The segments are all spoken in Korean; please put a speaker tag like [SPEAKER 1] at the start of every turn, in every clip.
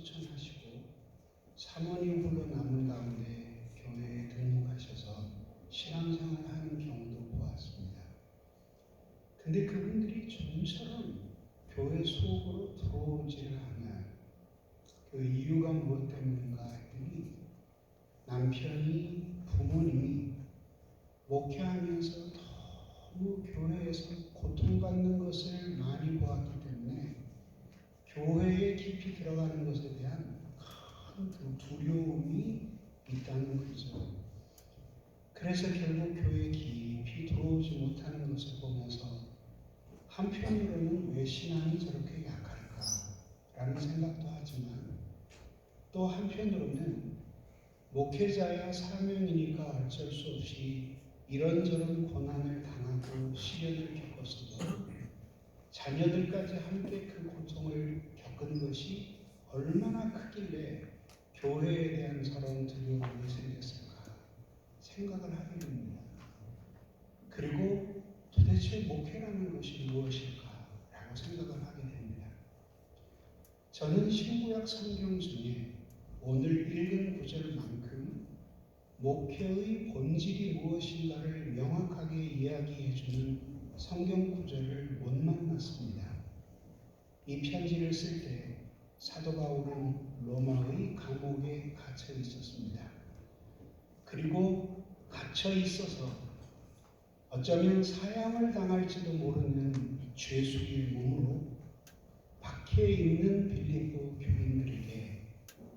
[SPEAKER 1] 추천하시고 사모님 홀로 남은 가운데 교회에 등록하셔서 신앙생활을 하는 경우도 보았습니다. 근데 그분들이 좀처럼 교회 속으로 들어오지를 않아요. 그 이유가 무엇 때문인가 했더니 남편이, 부모님이 목회하면서 너무 교회에서 고통받는 것을 많이 보았기 때문에 교회에 깊이 들어가는 것에 대한 큰 두려움이 있다는 거죠. 그래서 결국 교회에 깊이 들어오지 못하는 것을 보면서 한편으로는 왜 신앙이 저렇게 약할까라는 생각도 하지만 또 한편으로는 목회자야 사명이니까 어쩔 수 없이 이런저런 고난을 당하고 시련을 겪었어도 자녀들까지 함께 그 고통을 겪은 것이 얼마나 크길래 교회에 대한 저런 두려움이 생겼을까 생각을 하게 됩니다. 그리고 도대체 목회라는 것이 무엇일까라고 생각을 하게 됩니다. 저는 신구약 성경 중에 오늘 읽은 구절만큼 목회의 본질이 무엇인가를 명확하게 이야기해주는 성경 구절을 못 만났습니다. 이 편지를 쓸 때 사도 바울은 로마의 감옥에 갇혀 있었습니다. 그리고 갇혀 있어서 어쩌면 사형을 당할지도 모르는 죄수의 몸으로 박해 있는 빌립보 교인들에게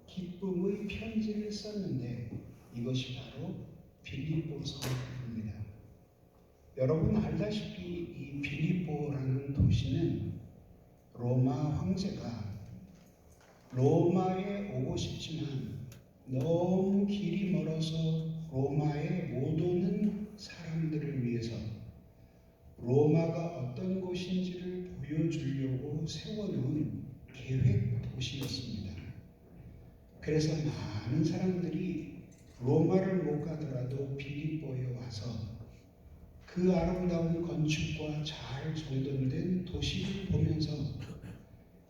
[SPEAKER 1] 기쁨의 편지를 썼는데 이것이 바로 빌립보서입니다. 여러분 알다시피 이 빌립보라는 도시는 로마 황제가 로마에 오고 싶지만 너무 길이 멀어서 로마에 못 오는 사람들을 위해서 로마가 어떤 곳인지를 보여주려고 세워놓은 계획 도시였습니다. 그래서 많은 사람들이 로마를 못 가더라도 빌립보에 와서 그 아름다운 건축과 잘 정돈된 도시를 보면서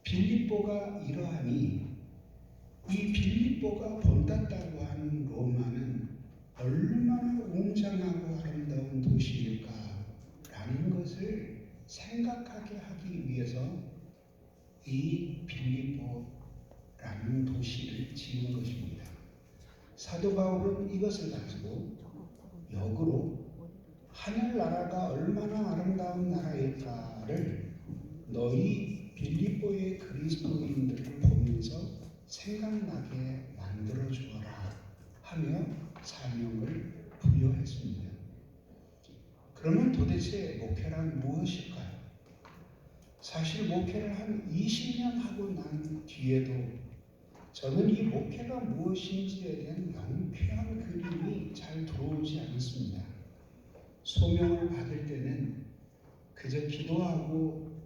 [SPEAKER 1] 빌립보가 이러하니 이 빌립보가 본땄다고 하는 로마는 얼마나 웅장하고 아름다운 도시일까라는 것을 생각하게 하기 위해서 이 빌립보라는 도시를 지은 것입니다. 사도 바울은 이것을 가지고 역으로 하늘나라가 얼마나 아름다운 나라일까를 너희 빌립보의 그리스도인들을 보면서 생각나게 만들어 주어라 하며 사명을 부여했습니다. 그러면 도대체 목회란 무엇일까요? 사실 목회를 한 20년 하고 난 뒤에도 저는 이 목회가 무엇인지에 대한 명쾌한 그림이 잘 들어오지 않았습니다. 소명을 받을 때는 그저 기도하고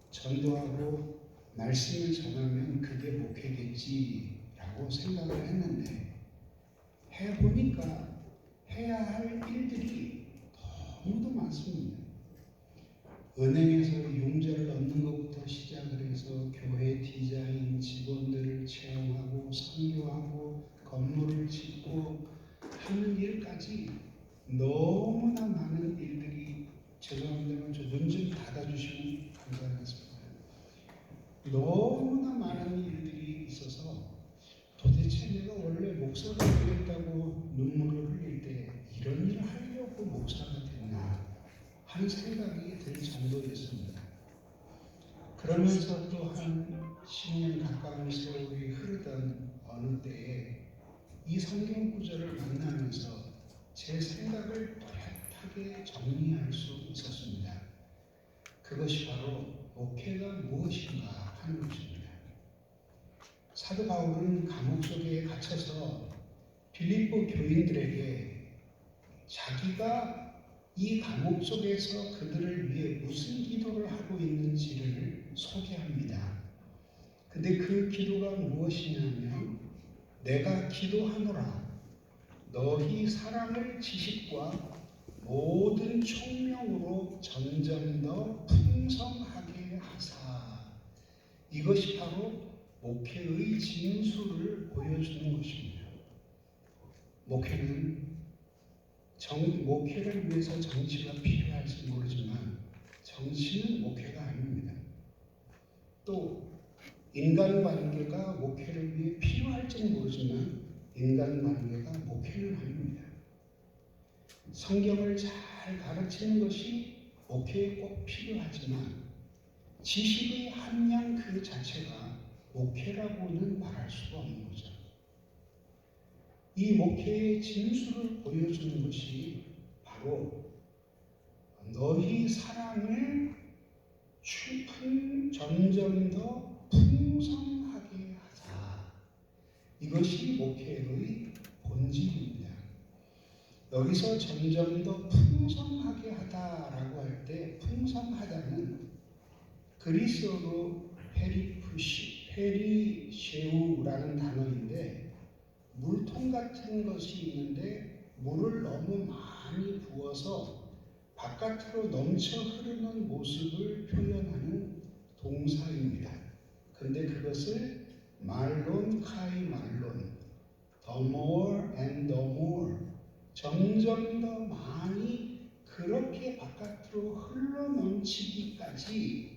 [SPEAKER 1] 전도하고 말씀을 전하면 그게 목회겠지라고 생각을 했는데 해보니까 해야 할 일들이 너무도 많습니다. 은행에서 융자를 얻는 것부터 시작을 해서 교회 디자인 직원들을 채용하고 선교하고 건물을 짓고 하는 일까지 너무나 많은 일들이 죄송합니다만 저 눈 좀 닫아주시면 감사하겠습니다. 너무나 많은 일들이 있어서 도대체 내가 원래 목사가 되겠다고 눈물을 흘릴 때 이런 일을 하려고 목사가 됐나 하는 생각이 들 정도였습니다. 그러면서 또 한 10년 가까운 세월이 흐르던 어느 때에 이 성경 구절을 만나면서 제 생각을 또렷하게 정리할 수 있었습니다. 그것이 바로 목회가 무엇인가 하는 것입니다. 사도 바울은 감옥 속에 갇혀서 빌립보 교인들에게 자기가 이 감옥 속에서 그들을 위해 무슨 기도를 하고 있는지를 소개합니다. 근데 그 기도가 무엇이냐면 내가 기도하노라 너희 사랑을 지식과 모든 총명으로 점점 더 풍성하게 하사 이것이 바로 목회의 진수를 보여주는 것입니다. 목회는 목회를 위해서 정치가 필요할지 모르지만 정치는 목회가 아닙니다. 또 인간관계가 목회를 위해 필요할지는 모르지만 인간관계가 목회는 아닙니다. 성경을 잘 가르치는 것이 목회에 꼭 필요하지만 지식의 함량 그 자체가 목회라고는 말할 수가 없는 거죠. 이 목회의 진수를 보여주는 것이 바로 너희 사랑을 점점 더 풍성하게 하자. 이것이 목회의 본질입니다. 여기서 점점 더 풍성하게 하다라고 할 때 풍성하다는 그리스어로 페리쉐우라는 단어인데 물통 같은 것이 있는데 물을 너무 많이 부어서 바깥으로 넘쳐 흐르는 모습을 표현하는 동사입니다. 근데 그것을 말론, the more and the more 점점 더 많이 그렇게 바깥으로 흘러넘치기까지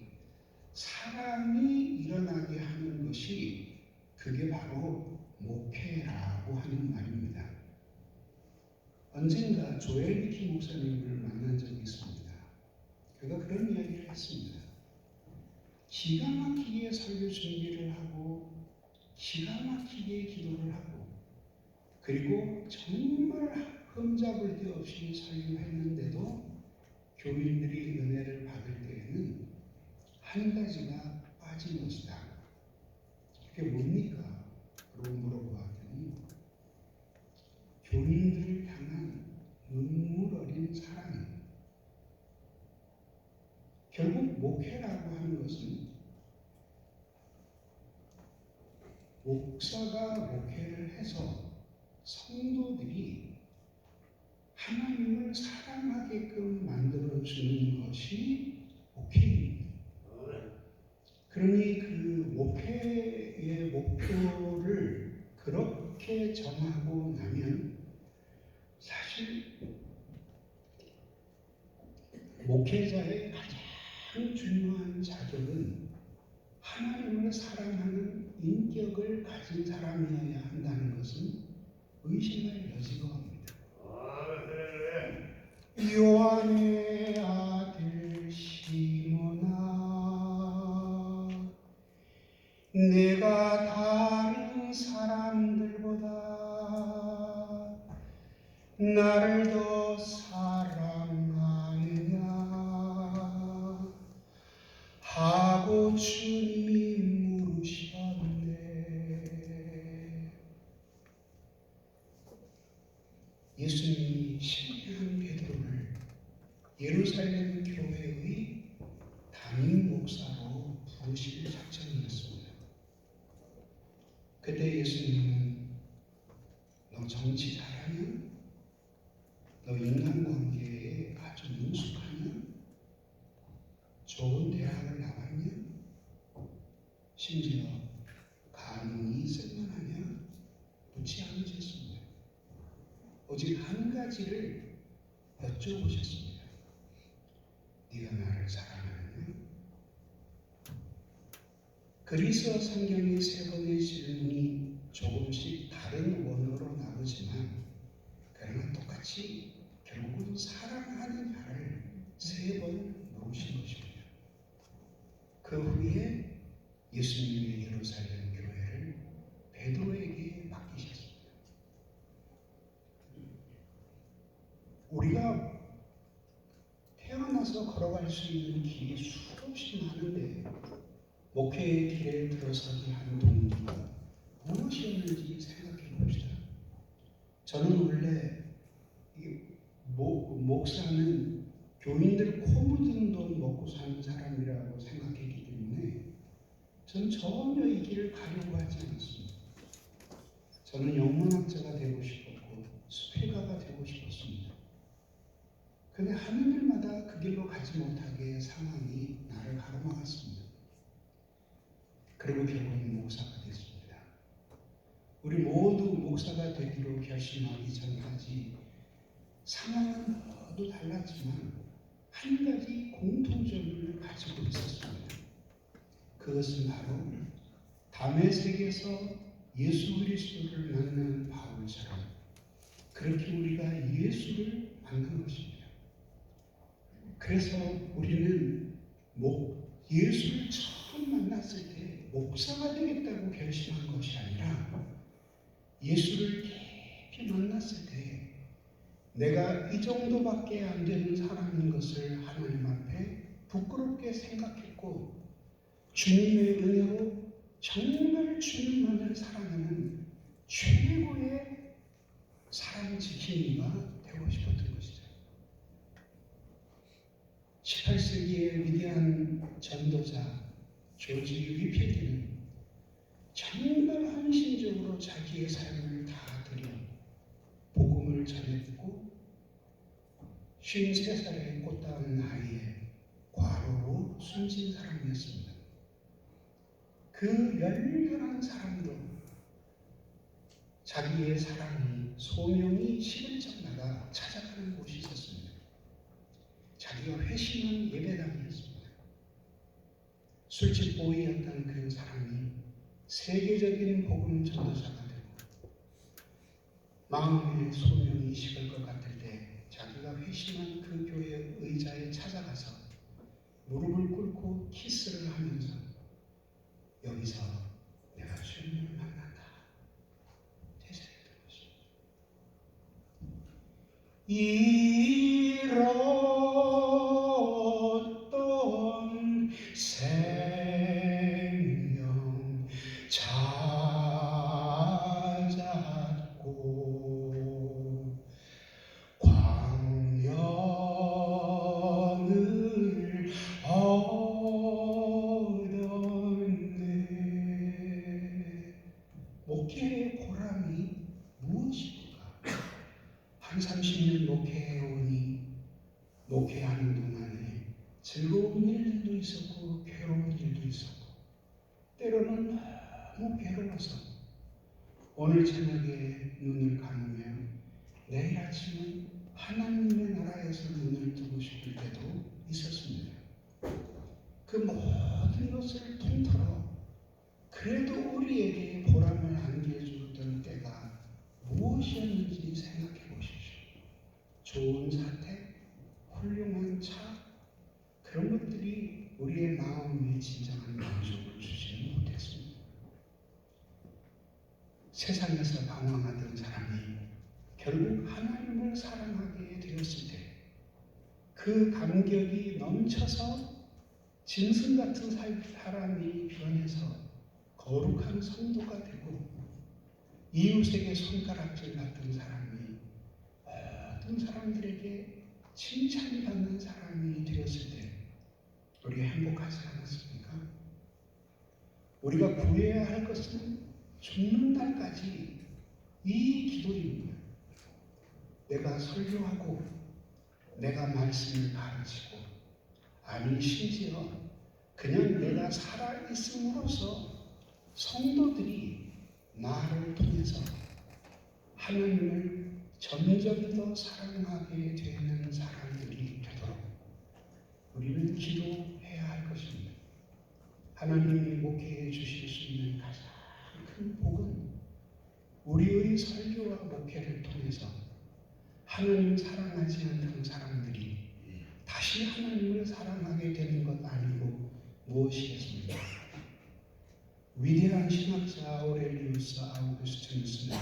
[SPEAKER 1] 사랑이 일어나게 하는 것이 그게 바로 목회라고 하는 말입니다. 언젠가 조엘 미키 목사님을 만난 적이 있습니다. 그가 그런 이야기를 했습니다. 기가 막히게 설교 준비를 하고 기가 막히게 기도를 하고 그리고 정말 흠잡을 데 없이 설교했는데도 교인들이 은혜를 받을 때에는 한 가지가 빠진 것이다. 그게 뭡니까? 라고 물어보았더니 교인들을 향한 눈물 어린 사랑입니다. 결국 목회라고 하는 것은 목사가 목회를 해서 성도들이 하나님을 사랑하게끔 만들어주는 것이 목회입니다. 그러니 그 목회의 목표를 그렇게 정하고 나면 사실 목회자의 가장 중요한 자격은 하나님을 사랑하는 인격을 가진 사람이어야 한다는 것은 의심할 여지가 없습니다. 요한의 아들 시몬아, 내가 다른 사람들보다 나를 더 사랑하느냐 하고 주님이 물으셨네. 예수님이 신비한 베드로를 예루살렘 교회의 담임 목사로 부르실 작정이었습니다. 그때 예수님은 너 정치 잘하냐? 너 인간관계에 아주 능숙하냐? 좋은 대학을 나왔냐? 심지어 가문이 쓸만하냐? 묻지 않으셨습니다. 오직 한 가지를 여쭤보셨습니다. 네가 나를 사랑하느냐? 그리스어 성경의 세 번의 질문이 조금씩 다른 원어로 나오지만 그러나 똑같이 결국은 사랑하느냐를 세 번 물으신 것입니다. 그 후에 예수님의 예루살렘 교회를 베드로에게 맡기셨습니다. 우리가 태어나서 걸어갈 수 있는 길이 수없이 많은데 목회의 길에 들어서게 한 동기가 무엇이었는지 생각해 봅시다. 저는 원래 목사는 교인들 코 묻은 돈 먹고 사는 사람이라고 생각했기 때문에 저는 전혀 이 길을 가려고 하지 않았습니다. 저는 영문학자가 되고 싶었고 수필가가 되고 싶었습니다. 그런데 하는 일마다 그 길로 가지 못하게 상황이 나를 가로막았습니다. 그리고 결국은 목사가 우리 모두 목사가 되기로 결심하기 전까지 상황은 모두 달랐지만 한 가지 공통점을 가지고 있었습니다. 그것은 바로 다메섹에서 예수 그리스도를 만난 바울처럼 그렇게 우리가 예수를 만난 것입니다. 그래서 우리는 예수를 처음 만났을 때 목사가 되겠다고 결심한 것이 아니라 예수를 깊이 만났을 때 내가 이 정도밖에 안 되는 사람인 것을 하나님 앞에 부끄럽게 생각했고 주님의 은혜로 정말 주님만을 사랑하는 최고의 사랑 지킴이가 되고 싶었던 것이죠. 18세기의 위대한 전도자 조지 위필리는 정말 헌신적으로 자기의 삶을 다 드려 복음을 전했고 53살의 꽃다운 나이에 과로로 숨진 사람이었습니다. 그 열렬한 사람도 자기의 사랑이 소명이 식을 적마다 찾아가는 곳이 있었습니다. 자기가 회심한 예배당이었습니다. 술집 보이였던 그 사람이 세계적인 복음 전도자가 되고 마음의 소명이 식을 것 같을 때 자기가 회심한 그 교회 의자에 찾아가서 무릎을 꿇고 키스를 하면서 여기서 내가 주님을 만난다 되새겼던 것입니다. 잃었던 생명 찾았고 광명을 얻었네. 목회의 보람이 무엇입니까? 한 30년 목회해오니 목회하는 동안에 즐거운 일도 있었고 괴로운 일도 있었고 때로는 너무 괴로워서 오늘 저녁에 눈을 감으면 내일 아침은 하나님의 나라에서 눈을 뜨고 싶을 때도 있었습니다. 그 모든 것을 통틀어 그래도 우리에게 보람을 안겨주던 때가 무엇이었는지 생각해 보십시오. 좋은 사택, 훌륭한 차, 그런 것들이 우리의 마음에 진정한 만족을 주지는 못했습니다. 세상에서 방황하던 사람이 결국 하나님을 사랑하게 되었을 때 그 감격이 넘쳐서 짐승 같은 사람이 변해서 거룩한 성도가 되고 이웃에게 손가락질 받던 사람이 모든 사람들에게 칭찬받는 사람이 되었을 때 우리 행복하지 않았습니까? 우리가 구해야 할 것은 죽는 날까지 이 기도입니다. 내가 설교하고 내가 말씀을 가르치고 아니 심지어 그냥 내가 살아있음으로써 성도들이 나를 통해서 하나님을 점점 더 사랑하게 되는 사람들이 되도록 우리는 기도해야 할 것입니다. 하나님이 목회해 주실 수 있는 가장 큰 복은 우리의 설교와 목회를 통해서 하나님 사랑하지 않는 사람들이 다시 하나님을 사랑하게 되는 것 아니고 무엇이겠습니까? 위대한 신학자 아우렐리우스 아우구스티누스는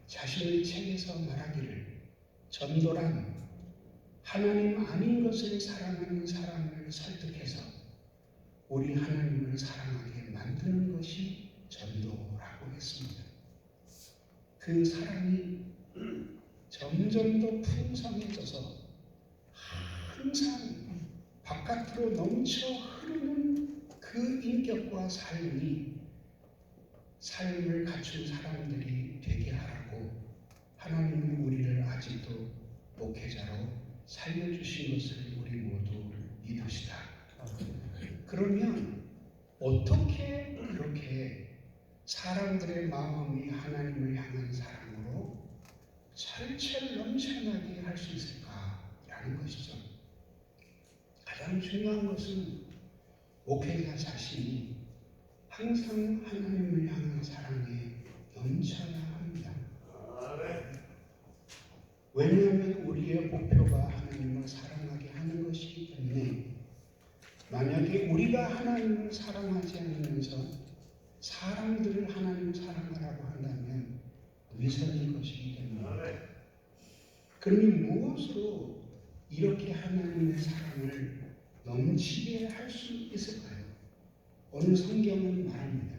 [SPEAKER 1] 자신의 책에서 말하기를 전도란 하나님 아닌 것을 사랑하는 사람을 설득해서 우리 하나님을 사랑하게 만드는 것이 전도라고 했습니다. 그 사랑이 점점 더 풍성해져서 항상 바깥으로 넘쳐 흐르는 그 인격과 삶을 갖춘 사람들이 되게 하라고 하나님은 우리를 아직도 목회자로 살려주신 것을 우리 모두 믿으시다. 그러면 어떻게 그렇게 사람들의 마음이 하나님을 향한 사랑으로 철철 넘쳐나게 할 수 있을까라는 것이죠. 가장 중요한 것은 목회자 자신이 항상 하나님을 향한 사랑에 넘쳐야 합니다. 왜냐하면 우리의 목표가 하나님을 사랑하게 하는 것이기 때문에, 만약에 우리가 하나님을 사랑하지 않으면서 사람들을 하나님 사랑하라고 한다면 위선인 것이기 때문에, 그러니 무엇으로 이렇게 하나님의 사랑을 넘치게 할 수 있을까요? 오늘 성경은 말합니다.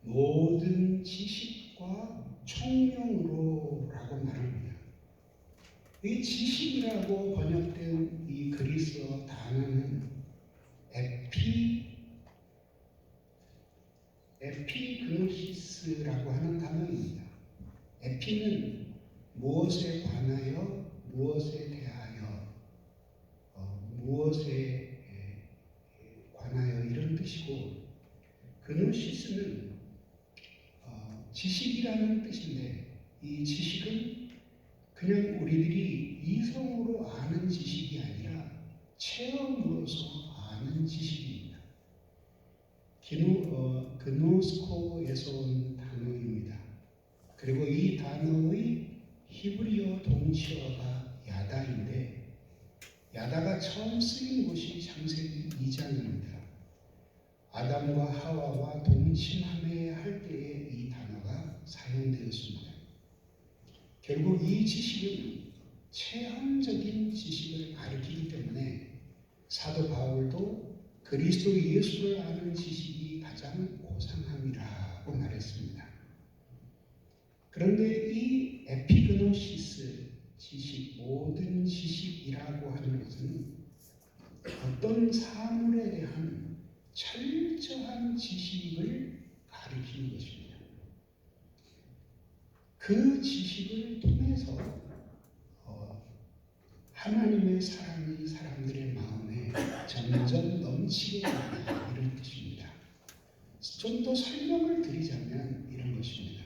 [SPEAKER 1] 모든 지식과 총명으로 라고 말합니다. 이 지식이라고 번역된 이 그리스어 단어는 에피그노시스라고 하는 단어입니다. 에피는 무엇에 관하여, 무엇에 대하여, 무엇에 관하여 이런 뜻이고, 그노시스는 지식이라는 뜻인데, 이 지식은 그냥 우리들이 이성으로 아는 지식이 아니라 체험으로서 아는 지식입니다. 그노스코에서 온 단어입니다. 그리고 이 단어의 히브리어 동치어가 야다인데, 야다가 처음 쓰인 곳이 창세기 2장입니다. 아담과 하와와 동침하며 할 때에 이 단어가 사용되었습니다. 결국 이 지식은 체험적인 지식을 가리키기 때문에 사도 바울도 그리스도 예수를 아는 지식이 가장 고상함이라고 말했습니다. 그런데 이 에피그노시스 지식, 모든 지식이라고 하는 것은 어떤 사물에 대한 철저한 지식을 가리키는 것입니다. 그 지식을 통해서 하나님의 사랑이 사람들의 마음에 점점 넘치게 된다, 이런 뜻입니다. 좀 더 설명을 드리자면 이런 것입니다.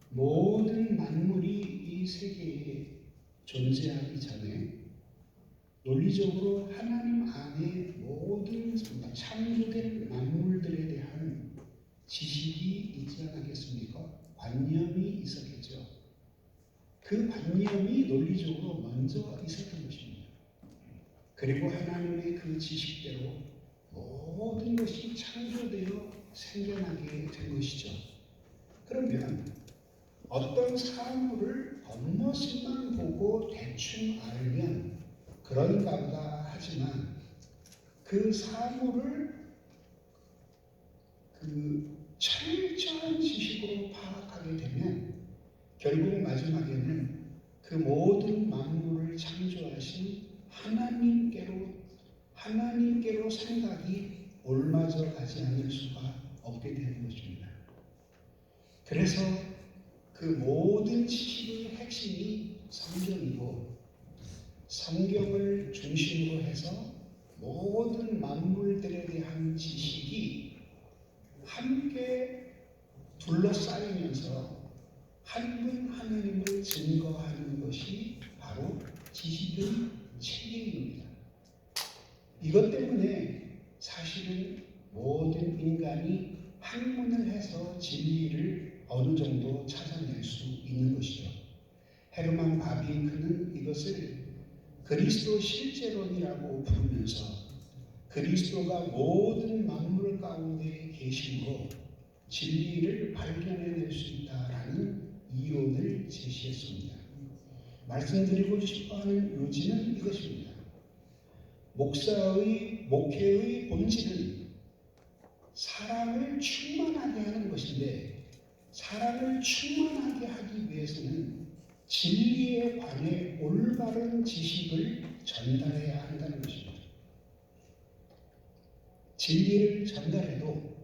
[SPEAKER 1] 모든 만물이 이 세계에 존재하기 전에 논리적으로 하나님 안에 모든 창조된 만물들에 대한 지식이 있지 않았겠습니까? 관념이 있었겠죠. 그 관념이 논리적으로 먼저 있었던 것입니다. 그리고 하나님의 그 지식대로 모든 것이 창조되어 생겨나게 된 것이죠. 그러면 어떤 사물을 겉모습만 보고 대충 알면 그런가 보다 하지만, 그 사물을 철저한 지식으로 파악하게 되면 결국 마지막에는 그 모든 만물을 창조하신 하나님께로 생각이 옮아져 가지 않을 수가 없게 되는 것입니다. 그래서 그 모든 지식의 핵심이 성경이고, 성경을 중심으로 해서 모든 만물들에 대한 지식이 함께 둘러싸이면서 한 분 하나님을 증거하는 것이 바로 지식의 체계입니다. 이것 때문에 사실은 모든 인간이 학문을 해서 진리를 어느 정도 찾아낼 수 있는 것이죠. 헤르만 바빙크는 이것을 그리스도 실제론이라고 부르면서 그리스도가 모든 만물 가운데 계심으로 진리를 발견해낼 수 있다라는 이론을 제시했습니다. 말씀드리고 싶어하는 요지는 이것입니다. 목회의 본질은 사람을 충만하게 하는 것인데, 사람을 충만하게 하기 위해서는 진리에 관해 올바른 지식을 전달해야 한다는 것입니다. 진리를 전달해도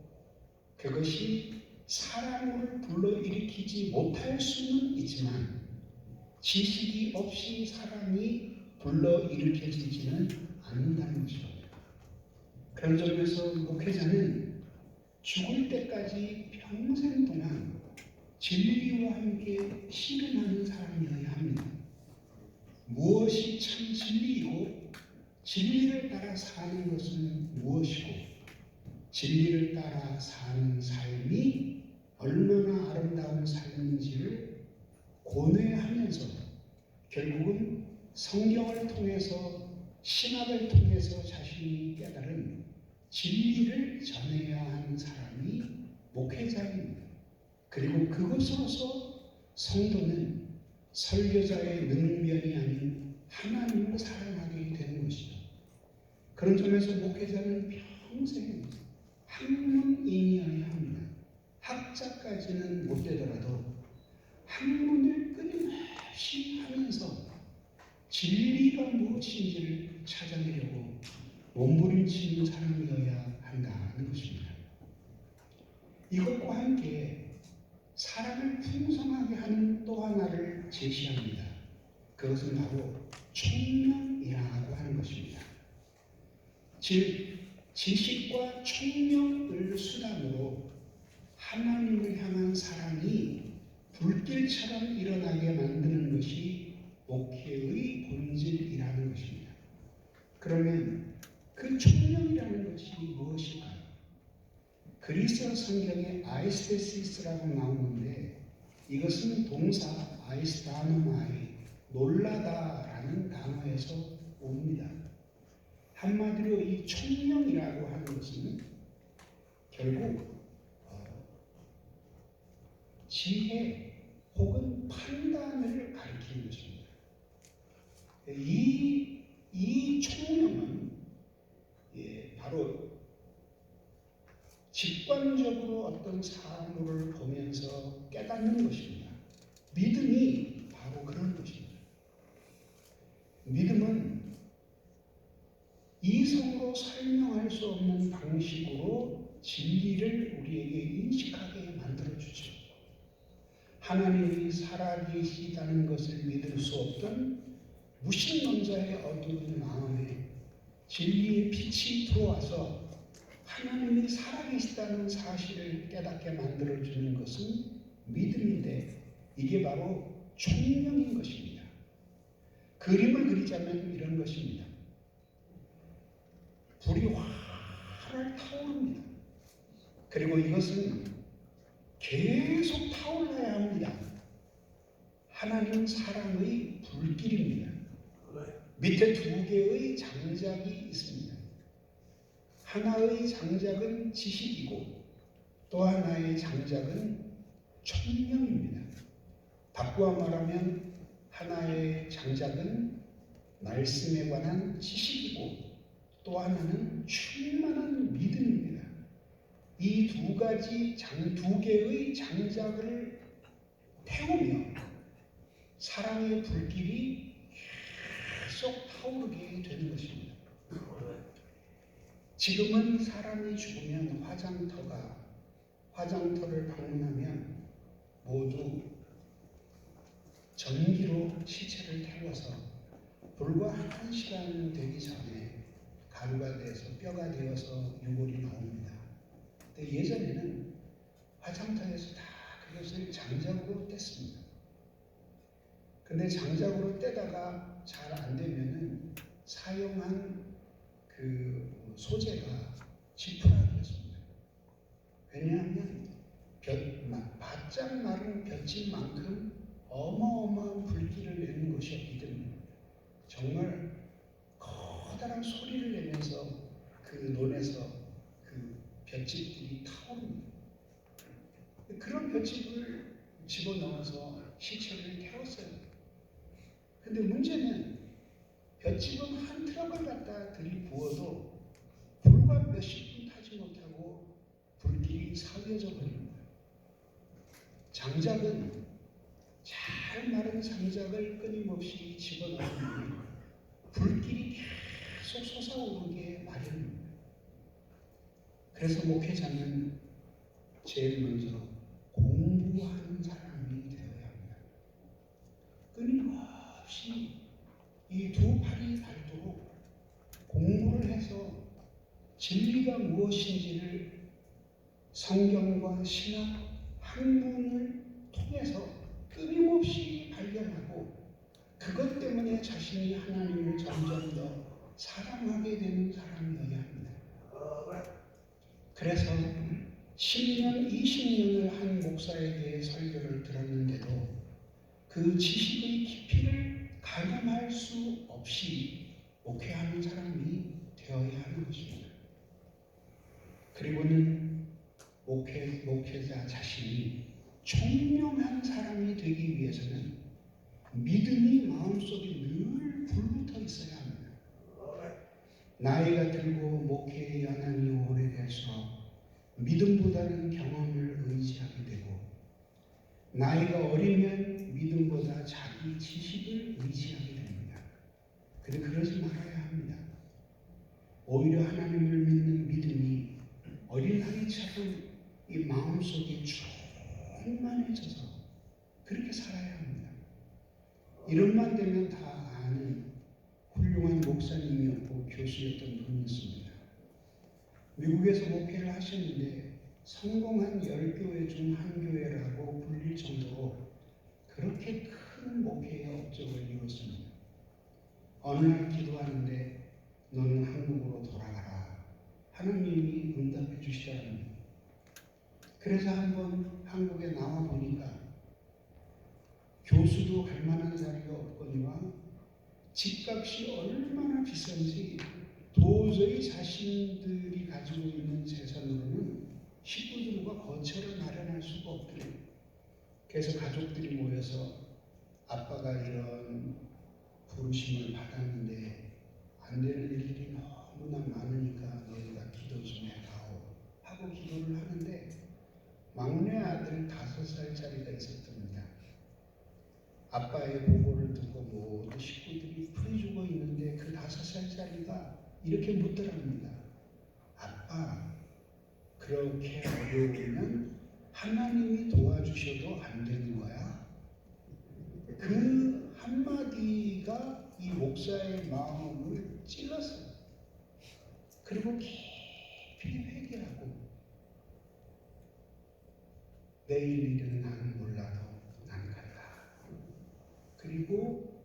[SPEAKER 1] 그것이 사람을 불러일으키지 못할 수는 있지만, 지식이 없이 사람이 불러일으켜지지는 않는다는 것입니다. 그런 점에서 목회자는 죽을 때까지 평생 동안 진리와 함께 씨름하는 사람이어야 합니다. 무엇이 참 진리이고 진리를 따라 사는 것은 무엇이고 진리를 따라 사는 삶이 얼마나 아름다운 삶인지를 고뇌하면서 결국은 성경을 통해서 신학을 통해서 자신이 깨달은 진리를 전해야 하는 사람이 목회자입니다. 그리고 그것으로서 성도는 설교자의 능면이 아닌 하나님을 사랑하게 되는 것이죠. 그런 점에서 목회자는 평생 학문인이어야 합니다. 학자까지는 못 되더라도 학문을 끊임없이 하면서 진리가 무엇인지를 찾아내려고 몸부림치는 사람이어야 한다는 것입니다. 이것과 함께 사람을 풍성하게 하는 또 하나를 제시합니다. 그것은 바로 총명이라고 하는 것입니다. 즉 지식과 총명을 수단으로 하나님을 향한 사랑이 불길처럼 일어나게 만드는 것이 목회의 본질이라는 것입니다. 그러면 그 총명이라는 것이 무엇일까요? 그리스 성경에 아이스테시스라고 나오는데 이것은 동사 아이스다노마이 놀라다라는 단어에서 옵니다. 한마디로 이 총명이라고 하는 것은 결국 지혜 혹은 판단을 가리키는 것입니다. 이 총명은 바로 직관적으로 어떤 사물을 보면서 깨닫는 것입니다. 믿음이 바로 그런 것입니다. 믿음은 이성으로 설명할 수 없는 방식으로 진리를 우리에게 인식하게 만들어주죠. 하나님이 살아계시다는 것을 믿을 수 없던 무신론자의 어두운 마음에 진리의 빛이 들어와서 하나님이 살아계시다는 사실을 깨닫게 만들어주는 것은 믿음인데 이게 바로 총명인 것입니다. 그림을 그리자면 이런 것입니다. 불이 활활 타오릅니다. 그리고 이것은 계속 타올라야 합니다. 하나님 사랑의 불길입니다. 밑에 두 개의 장작이 있습니다. 하나의 장작은 지식이고 또 하나의 장작은 총명입니다. 바꾸어 말하면 하나의 장작은 말씀에 관한 지식이고 또 하나는 충만한 믿음입니다. 이 두 개의 장작을 태우며 사랑의 불길이 계속 타오르게 되는 것입니다. 지금은 사람이 죽으면 화장터를 방문하면 모두 전기로 시체를 태워서 불과 1시간 되기 전에 가루가 돼서 뼈가 되어서 유골이 나옵니다. 근데 예전에는 화장터에서 다 그것을 장작으로 뗐습니다. 근데 장작으로 떼다가 잘 안 되면은 사용한 그 소재가 지푸라기였습니다. 왜냐하면 바짝 마른 볏짚만큼 어마어마한 불길을 내는 것이었기 때문입니다. 정말 커다란 소리를 내면서 그 논에서 그 볏짚들이 타오릅니다. 그런 볏짚을 집어넣어서 시체를 태웠어요. 근데 문제는 볏짚은 한 트럭을 갖다 들이부어도 불과 몇십 분 타지 못하고 불길이 사그여져 버리는 거예요. 장작은 잘 마른 장작을 끊임없이 집어넣으면 불길이 계속 솟아오르게 마련입니다. 그래서 목회자는 제일 먼저 공부하는 사람이 되어야 합니다. 끊임없이 이 두 팔이 닳도록 공부를 해서 진리가 무엇인지를 성경과 신학, 학문을 통해서 끊임없이 발견하고 그것 때문에 자신이 하나님을 점점 더 사랑하게 되는 사람이어야 합니다. 그래서 10년, 20년을 한 목사에 대해 설교를 들었는데도 그 지식의 깊이를 가늠할 수 없이 목회하는 사람이 되어야 하는 것입니다. 그리고는 목회자 자신이 총명한 사람이 되기 위해서는 믿음이 마음속에 늘 불붙어 있어야 합니다. 나이가 들고 목회의 연한이 오래될수록 믿음보다는 경험을 의지하게 되고 나이가 어리면 믿음보다 자기 지식을 의지하게 됩니다. 그런데 그러지 말아야 합니다. 오히려 하나님을 믿는 믿음이 어린아이처럼 이 마음속에 충만해져서 그렇게 살아야 합니다. 이런만 되면 다 아는 훌륭한 목사님이었고 교수였던 분이 있습니다. 미국에서 목회를 하셨는데 성공한 10교회 중 한 교회라고 불릴 정도로 그렇게 큰 목회의 업적을 이뤘습니다. 어느 날 기도하는데 너는 한국으로 돌아가라. 하나님이 응답해 주시더랍니다. 그래서 한번 한국에 나와 보니까 교수도 갈 만한 자리가 없거니와 집값이 얼마나 비싼지 도저히 자신들이 가지고 있는 재산으로는 식구들과 거처를 마련할 수가 없더래요. 그래서 가족들이 모여서 아빠가 이런 부르심을 받았는데 안 되는 일들이 너무나 많으니까 너희가 기도 좀 해다오 하고 기도를 하는데 막내 아들 5살짜리가 있었답니다. 아빠의 보고를 듣고 모든 식구들이 풀이 죽어 있는데 그 5살짜리가 이렇게 묻더랍니다. 아빠, 그렇게 어려우면 하나님이 도와주셔도 안 되는 거야? 그 한마디가 이 목사의 마음을 찔렀어요. 그리고 깊이 회개하고 내일 일은 나는 몰라도 난 간다. 그리고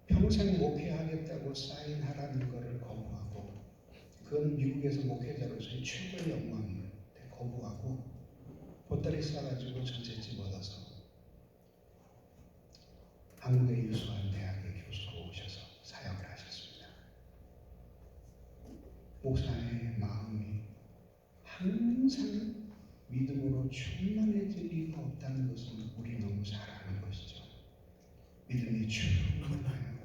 [SPEAKER 1] 평생 목회하겠다고 사인하라는 것을 거부하고 그건 미국에서 목회자로서의 최고의 영광이에요. 거부하고 보따리 싸가지고 전셋집 얻어서 한국의 유수한 대학의 교수로 오셔서 사역을 하셨습니다. 목사의 마음이 항상 믿음으로 충만해질 리가 없다는 것은 우리 너무 잘 아는 것이죠. 믿음이 충만하여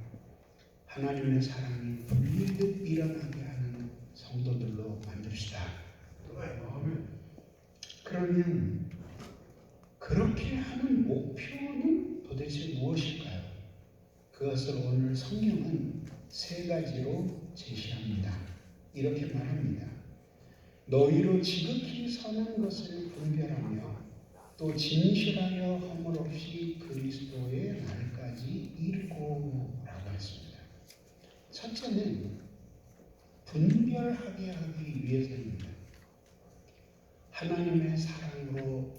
[SPEAKER 1] 하나님의 사랑이 불리듯 일어나게 하는 성도들로 만듭시다. 그러면 그렇게 하는 목표는 도대체 무엇일까요? 그것을 오늘 성경은 3가지로 제시합니다. 이렇게 말합니다. 너희로 지극히 선한 것을 분별하며 또 진실하여 허물 없이 그리스도의 날까지 이르고 라고 했습니다. 첫째는 분별하게 하기 위해서입니다. 하나님의 사랑으로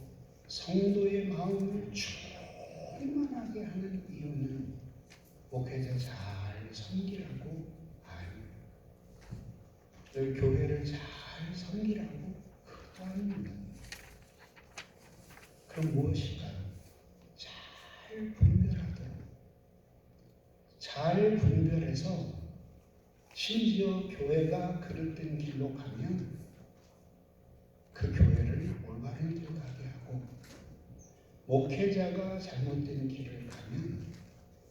[SPEAKER 1] 성도의 마음을 충만하게 하는 이유는 목회자 잘 섬기라고 아닙니다. 너희 교회를 잘 섬기라고 그것도 아닙니다. 그럼 무엇일까요? 잘 분별하도록. 잘 분별해서 심지어 교회가 그릇된 길로 가면 그 교회를 올바른 길로 가게 하고 목회자가 잘못된 길을 가면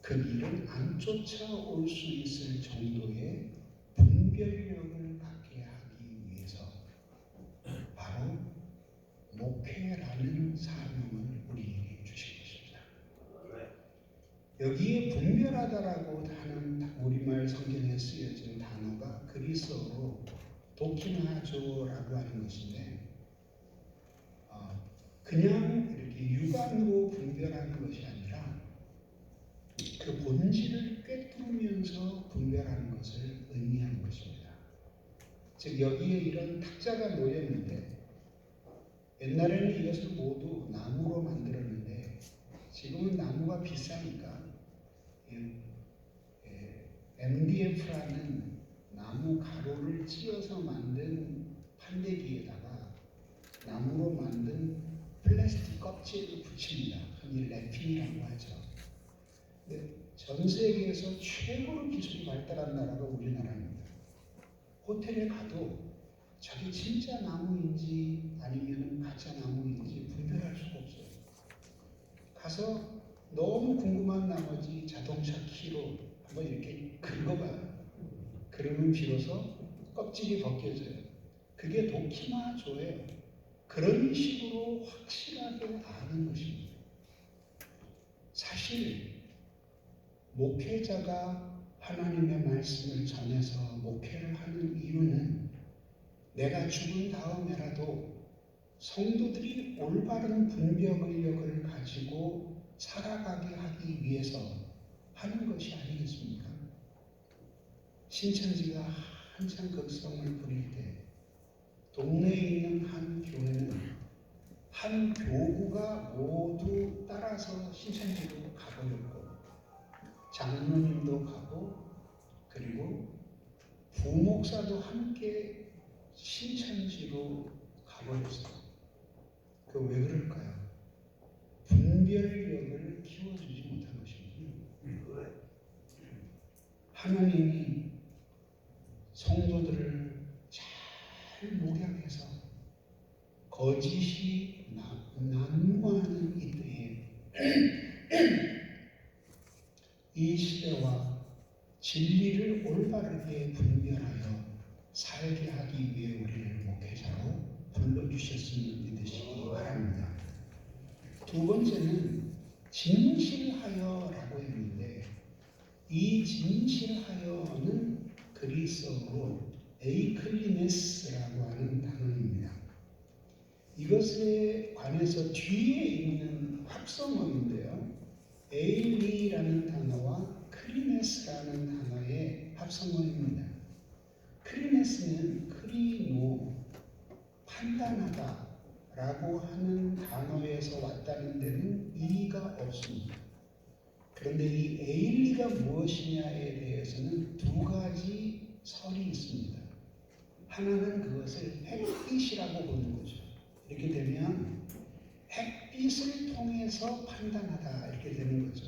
[SPEAKER 1] 그 길은 안 쫓아올 수 있을 정도의 분별력을 갖게 하기 위해서 바로 목회라는 사명을 우리에게 주신 것입니다. 여기에 분별하다라고 하는 우리말 성경에 쓰여진 단어가 그리스어로 도키나조라고 하는 것인데 그냥 이렇게 육안으로 분별하는 것이 아니라 그 본질을 꿰뚫으면서 분별하는 것을 의미하는 것입니다. 즉 여기에 이런 탁자가 놓였는데 옛날에는 이것을 모두 나무로 만들었는데 지금은 나무가 비싸니까 MDF라는 나무 가루를 찧어서 만든 판대기에다가 나무로 만든 플라스틱 껍질을 붙입니다. 흔히 랩핑이라고 하죠. 근데 전 세계에서 최고로 기술이 발달한 나라가 우리나라입니다. 호텔에 가도 저게 진짜 나무인지 아니면 가짜 나무인지 분별할 수가 없어요. 가서 너무 궁금한 나머지 자동차 키로 한번 이렇게 긁어봐요. 그러면 비로소 껍질이 벗겨져요. 그게 도키마조예요. 그런 식으로 확실하게 아는 것입니다. 사실 목회자가 하나님의 말씀을 전해서 목회를 하는 이유는 내가 죽은 다음에라도 성도들이 올바른 분별력을 가지고 살아가게 하기 위해서 하는 것이 아니겠습니까? 신천지가 한참 극성을 부릴 때 동네에 있는 한 교회는 한 교구가 모두 따라서 신천지로 가버렸고 장로님도 가고 그리고 부목사도 함께 신천지로 가버렸어요. 그 왜 그럴까요? 분별력을 키워주지 못한 것입니다. 하나님이 성도들을 잘 목양해서 거짓이 난무하는 이 때에 이 시대와 진리를 올바르게 분별하여 살게 하기 위해 우리를 목회자로 불러주셨음을 믿으시기 바랍니다. 두 번째는 진실하여라고 했는데 이 진실하여는 그리스어로 에이클리네스라고 하는 단어입니다. 이것에 관해서 뒤에 있는 합성어인데요. 에일리라는 단어와 크리네스라는 단어의 합성어입니다. 크리네스는 크리노, 판단하다 라고 하는 단어에서 왔다는 데는 이의가 없습니다. 그런데 이 에일리가 무엇이냐에 대해서는 두 가지 설이 있습니다. 하나는 그것을 햇빛이라고 보는 거죠. 이렇게 되면 햇빛을 통해서 판단하다 이렇게 되는 거죠.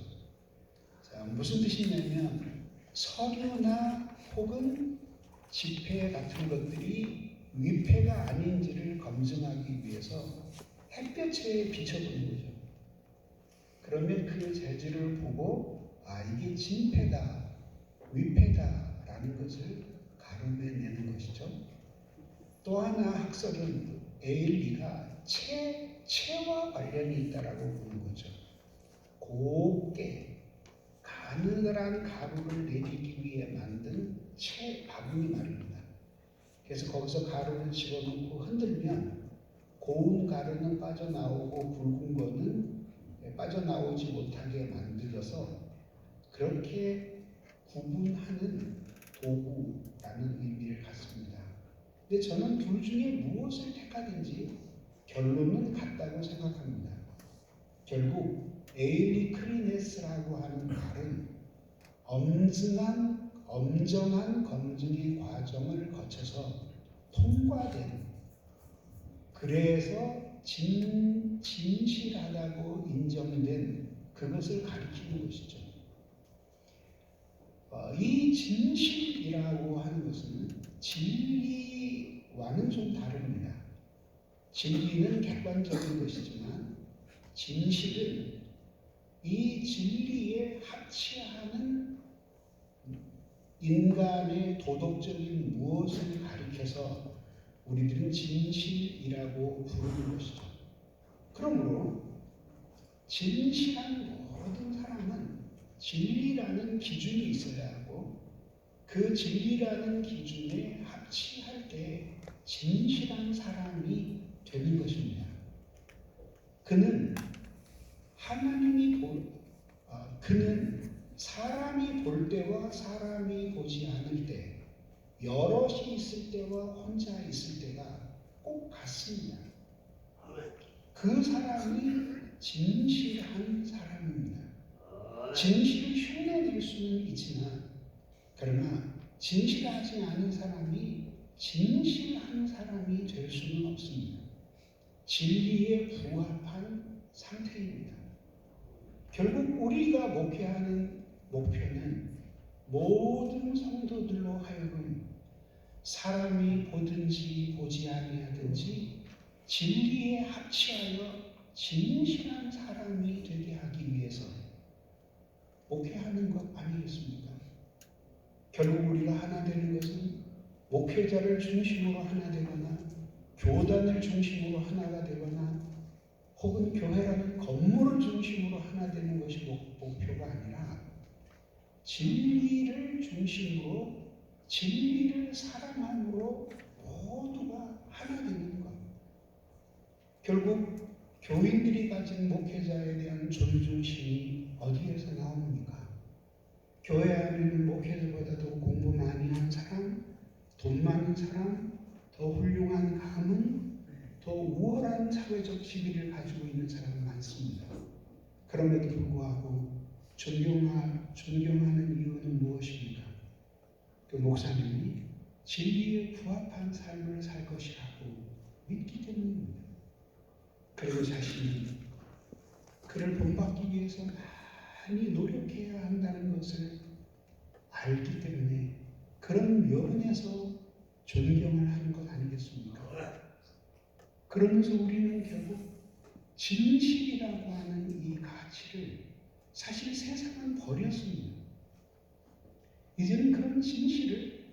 [SPEAKER 1] 자, 무슨 뜻이냐면 서류나 혹은 지폐 같은 것들이 위패가 아닌지를 검증하기 위해서 햇볕에 비춰보는 거죠. 그러면 그 재질을 보고 이게 진패다, 위패다라는 것을 가름해내는 것이죠. 또 하나 학설은 에일리가 체와 관련이 있다라고 보는 거죠. 곱게 가느다란 가루를 내리기 위해 만든 채 바구니 말입니다. 그래서 거기서 가루를 집어넣고 흔들면 고운 가루는 빠져나오고 굵은 거는 빠져나오지 못하게 만들어서 그렇게 구분하는 도구라는 의미를 갖습니다. 근데 저는 둘 중에 무엇을 택하든지 결론은 같다고 생각합니다. 결국 에일리 크리네스라고 하는 말은 엄정한 검증의 과정을 거쳐서 통과된, 그래서 진실하다고 인정된 그것을 가리키는 것이죠. 이 진실이라고 하는 것은 진리와는 좀 다릅니다. 진리는 객관적인 것이지만 진실은 이 진리에 합치하는 인간의 도덕적인 무엇을 가리켜서 우리들은 진실이라고 부르는 것이죠. 그러므로 진실한 모든 사람은 진리라는 기준이 있어야 하고 그 진리라는 기준에 합치할 때 진실한 사람이 되는 것입니다. 그는 그는 사람이 볼 때와 사람이 보지 않을 때, 여럿이 있을 때와 혼자 있을 때가 꼭 같습니다. 그 사람이 진실한 사람입니다. 진실을 흉내낼 수는 있지만 그러나 진실하지 않은 사람이 진실한 사람이 될 수는 없습니다. 진리에 부합한 상태입니다. 결국 우리가 목회하는 목표는 모든 성도들로 하여금 사람이 보든지 보지 아니하든지 진리에 합치하여 진실한 사람이 되게 하기 위해서 목회하는 것 아니겠습니까? 결국 우리가 하나 되는 것은 목회자를 중심으로 하나 되거나 교단을 중심으로 하나가 되거나 혹은 교회라는 건물을 중심으로 하나 되는 것이 목표가 아니라 진리를 중심으로 진리를 사랑함으로 모두가 하나 되는 것. 결국 교인들이 가진 목회자에 대한 존중심이 어디에서 나옵니까? 교회 안에는 목회자보다도 공부 많이 한 사람, 돈 많은 사람, 더 훌륭한 가문, 더 우월한 사회적 지위를 가지고 있는 사람이 많습니다. 그럼에도 불구하고 존경하는 이유는 무엇입니까? 그 목사님이 진리에 부합한 삶을 살 것이라고 믿기 때문입니다. 그리고 자신이 그를 본받기 위해서 많이 노력해야 한다는 것을 알기 때문에 그런 면에서 존경을 하는 것 아니겠습니까? 그러면서 우리는 결국 진실이라고 하는 이 가치를 사실 세상은 버렸습니다. 이제는 그런 진실을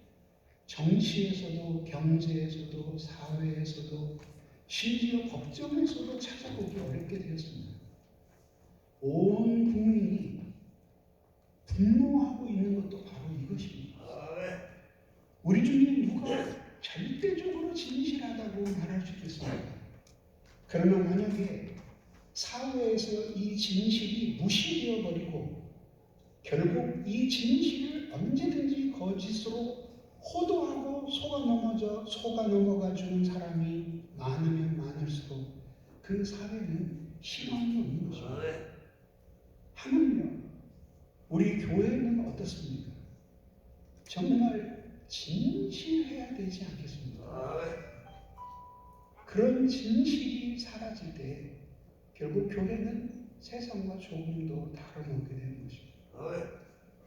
[SPEAKER 1] 정치에서도 경제에서도 사회에서도 심지어 법정에서도 찾아보기 어렵게 되었습니다. 온 국민이 분노하고 있는 것도 바로 이것입니다. 우리 중에 누가 절대적으로 진실하다고 말할 수 있겠습니까? 그러나 만약에 사회에서 이 진실이 무시되어 버리고 결국 이 진실을 언제든지 거짓으로 호도하고 속아 넘어가 주는 사람이 많으면 많을수록 그 사회는 희망이 없는 것입니다. 하물며 우리 교회는 어떻습니까? 정말 진실해야 되지 않겠습니까? 그런 진실이 사라질 때 결국 교회는 세상과 조금도 다름없게 되는 것입니다.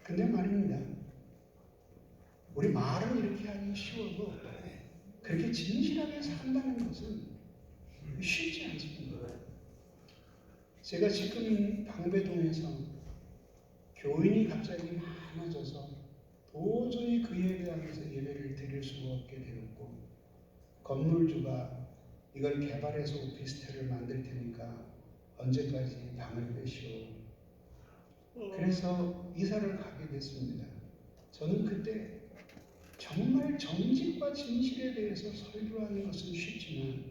[SPEAKER 1] 근데 말입니다. 우리 말은 이렇게 하기 쉬워도 그렇게 진실하게 산다는 것은 쉽지 않습니다. 제가 지금 방배동에서 교인이 갑자기 많아져서 도저히 그에 대해서 예배를 드릴 수가 없게 되었고 건물주가 이걸 개발해서 오피스텔을 만들 테니까 언제까지 방을 빼시오. 그래서 이사를 가게 됐습니다. 저는 그때 정말 정직과 진실에 대해서 설교하는 것은 쉽지만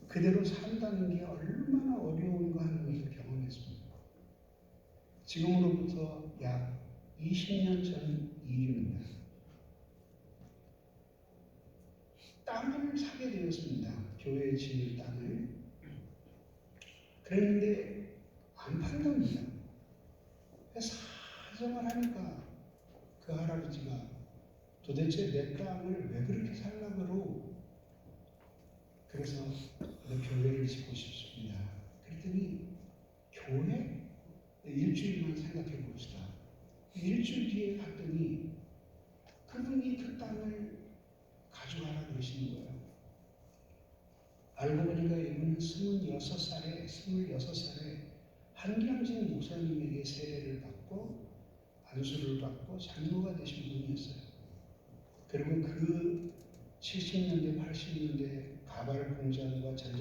[SPEAKER 1] 그대로 산다는 게 얼마나 어려운가 하는 것을 경험했습니다. 지금으로부터 약 20년 전 일입니다. 땅을 사게 되었습니다. 교회 지을 땅을. 그랬는데 안 판답니다. 사정을 하니까 그 할아버지가 도대체 내 땅을 왜 그렇게 살라고 그래서 교회를 짓고 싶습니다. 그랬더니 교회? 일주일만 생각해 봅시다. 일주일 뒤에 갔더니 그분이 그 땅을 가져가라 그러시는 거예요. 알고 보니까 이분은 26살에 한경진 목사님에게 세례를 받고 안수를 받고 장로가 되신 분이었어요. 그리고 그 70년대, 80년대 가발 공장과 전자제품